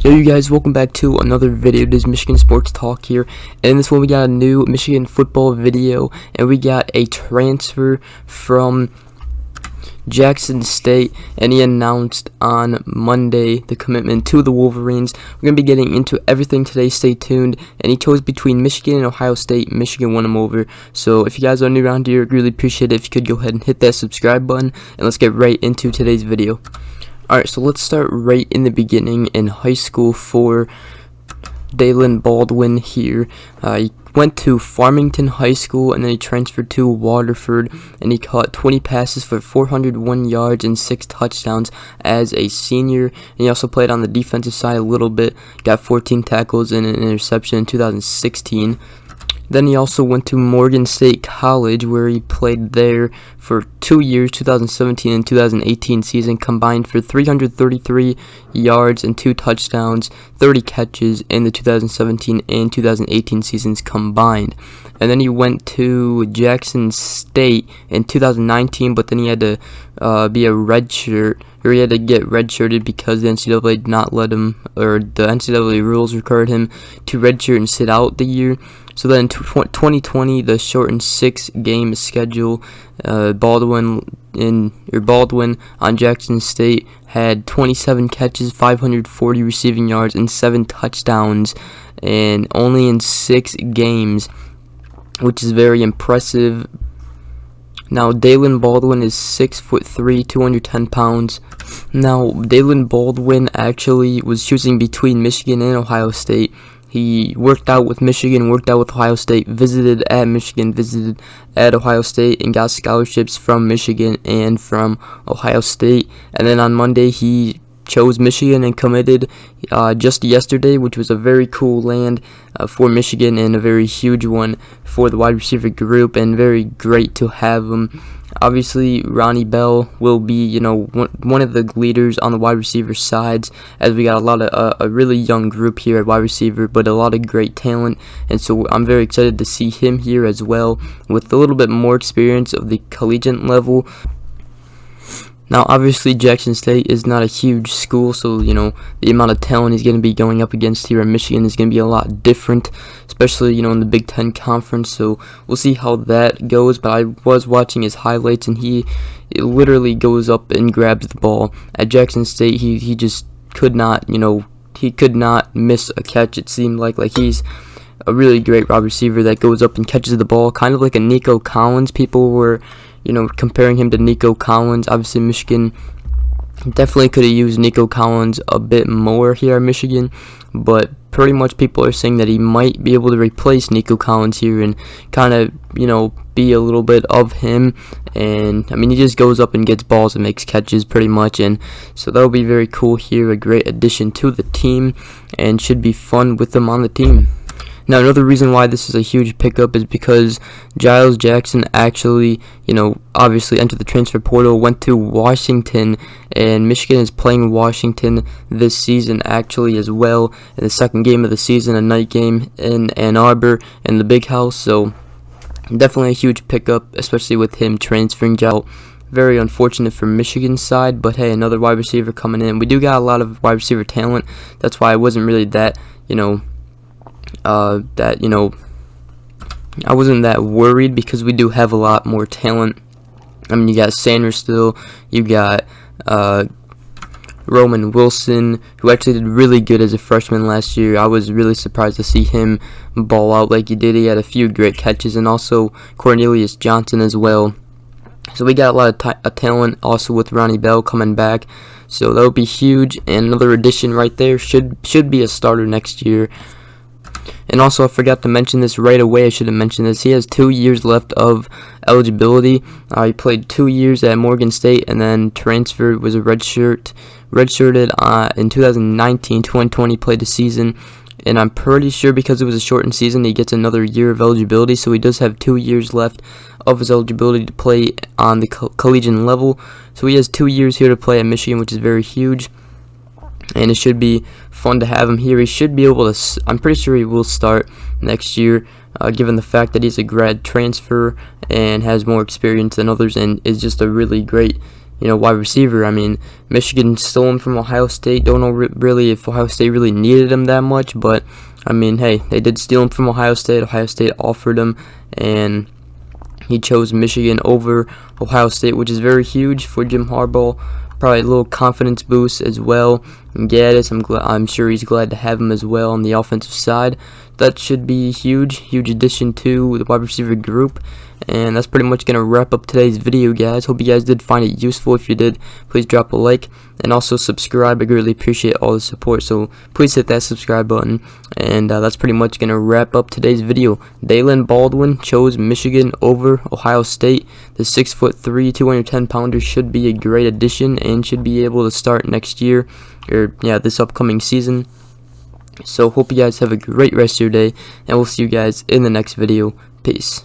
Yo, you guys, welcome back to another video. This is Michigan Sports Talk here, and in this one we got a new Michigan football video, and we got a transfer from Jackson State, and he announced on Monday the commitment to the Wolverines. We're going to be getting into everything today. Stay tuned. And he chose between Michigan and Ohio State. Michigan won him over. So if you guys are new around here, I'd really appreciate it if you could go ahead and hit that subscribe button, and let's get right into today's video. Alright, so let's start right in the beginning in high school for Daylen Baldwin here. He went to Farmington High School, and then he transferred to Waterford, and he caught 20 passes for 401 yards and 6 touchdowns as a senior. And he also played on the defensive side a little bit, got 14 tackles and an interception in 2016. Then he also went to Morgan State College, where he played there for 2 years, 2017 and 2018 season, combined for 333 yards and 2 touchdowns, 30 catches in the 2017 and 2018 seasons combined. And then he went to Jackson State in 2019, but then he had to be a redshirt, or he had to get redshirted because the NCAA did not let him, or the NCAA rules required him to redshirt and sit out the year. So then in 2020, the shortened 6-game schedule, Baldwin on Jackson State had 27 catches, 540 receiving yards, and 7 touchdowns, and only in 6 games, which is very impressive. Now, Daylen Baldwin is 6'3", 210 pounds. Now, Daylen Baldwin actually was choosing between Michigan and Ohio State. He worked out with Michigan, worked out with Ohio State, visited at Michigan, visited at Ohio State, and got scholarships from Michigan and from Ohio State. And then on Monday, he chose Michigan and committed just yesterday, which was a very cool land for Michigan and a very huge one for the wide receiver group, and very great to have him. Obviously, Ronnie Bell will be, one of the leaders on the wide receiver sides, as we got a really young group here at wide receiver, but a lot of great talent, and so I'm very excited to see him here as well, with a little bit more experience of the collegiate level. Now, obviously, Jackson State is not a huge school, so, the amount of talent he's going to be going up against here in Michigan is going to be a lot different, especially, in the Big Ten Conference, so we'll see how that goes. But I was watching his highlights, and he literally goes up and grabs the ball. At Jackson State, he just could not, he could not miss a catch, it seemed like he's a really great wide receiver that goes up and catches the ball, kind of like a Nico Collins. People were comparing him to Nico Collins. Obviously, Michigan definitely could have used Nico Collins a bit more here at Michigan, but pretty much people are saying that he might be able to replace Nico Collins here and kind of, be a little bit of him. And, he just goes up and gets balls and makes catches pretty much, and so that'll be very cool here, a great addition to the team, and should be fun with him on the team. Now, another reason why this is a huge pickup is because Giles Jackson actually, obviously entered the transfer portal, went to Washington, and Michigan is playing Washington this season actually as well, in the second game of the season, a night game in Ann Arbor in the Big House. So definitely a huge pickup, especially with him transferring out. Very unfortunate for Michigan's side, but hey, another wide receiver coming in. We do got a lot of wide receiver talent. That's why I wasn't really that, I wasn't that worried, because we do have a lot more talent. You got Sanders still, you got Roman Wilson, who actually did really good as a freshman last year. I was really surprised to see him ball out like he did. He had a few great catches, and also Cornelius Johnson as well. So we got a lot of talent, also with Ronnie Bell coming back. So that would be huge, and another addition right there. Should be a starter next year. And also, I forgot to mention this right away. I should have mentioned this. He has 2 years left of eligibility. He played 2 years at Morgan State, and then transferred, was a redshirted in 2019. 2020 played the season, and I'm pretty sure because it was a shortened season, he gets another year of eligibility. So he does have 2 years left of his eligibility to play on the collegiate level. So he has 2 years here to play at Michigan, which is very huge. And it should be fun to have him here. He should be able to, I'm pretty sure he will start next year, given the fact that he's a grad transfer and has more experience than others, and is just a really great wide receiver. I mean, Michigan stole him from Ohio State. Don't know really if Ohio State really needed him that much, but I mean, hey, they did steal him from Ohio State. Ohio State offered him, and he chose Michigan over Ohio State, which is very huge for Jim Harbaugh. Probably a little confidence boost as well. And Gaddis, I'm sure he's glad to have him as well on the offensive side. That should be huge addition to the wide receiver group. And that's pretty much going to wrap up today's video, guys. Hope you guys did find it useful. If you did, please drop a like and also subscribe. I greatly appreciate all the support, so please hit that subscribe button. And that's pretty much going to wrap up today's video. Daylen Baldwin chose Michigan over Ohio State. The 6'3", 210-pounder should be a great addition and should be able to start next year, or this upcoming season. So hope you guys have a great rest of your day, and we'll see you guys in the next video. Peace.